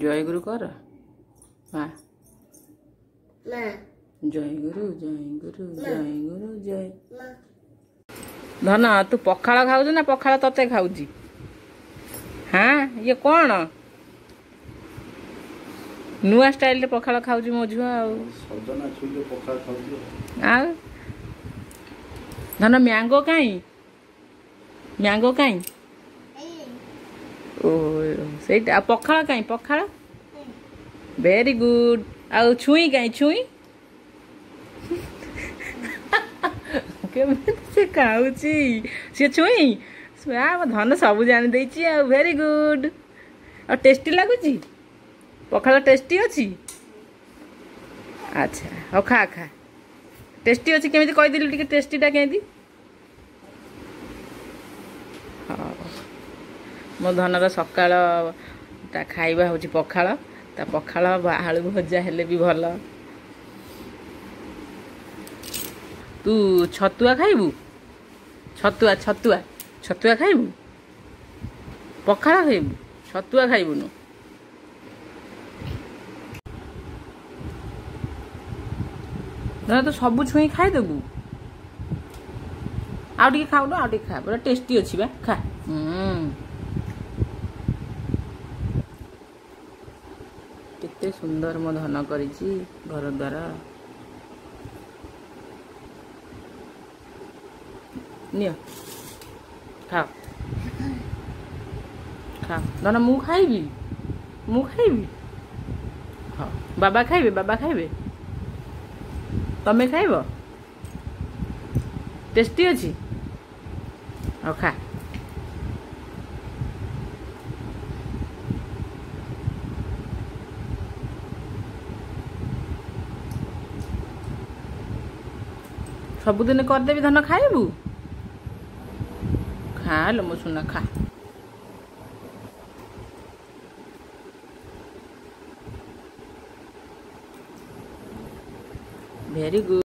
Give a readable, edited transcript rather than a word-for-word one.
जय गुरु कर माँ जय गुरु जय गुरु जय गुरु जय धन तू पखाड़ खाऊ ना पखाड़ तते खाऊची हाँ ये कौन नुआ स्टाइल पखाड़ खाऊची मो झुआ आ धन मैंगो कहीं ओ से पखाड़ कहीं पखाड़ वेरी गुड आ छुई कहीं छुई से खाऊची सी छुई धन सब जानी देची वेरी गुड और टेस्टी लगुच पखाड़ टेस्टी अच्छी अच्छा हाँ खा खा टेस्टी अच्छी केमी कहीदेलु टे टेस्टीटा केमी हाँ मो धनर सकाळ ता खाइबा हूँ पखाड़ ता पखाड़ आलू भजा हेले भी भल तू छतुआ खाइबू छतुआ छतुआ छतुआ खाइबू पखाड़ खाइबू छतुआ खाइबुनु ना तो सब छुई खाइदेबू आउ खाऊन आउ खा बड़ा टेस्टी अच्छी बा खा केते सुंदर मो धन करिछि घर द्वार नियो खा खा धन मु खाइबी हाँ बाबा खाइबे तमें खाइब टेस्टी अच्छी और खा सबुदिन करदेवी धन खाइबू खा लो मो सुना खा वेरी गुड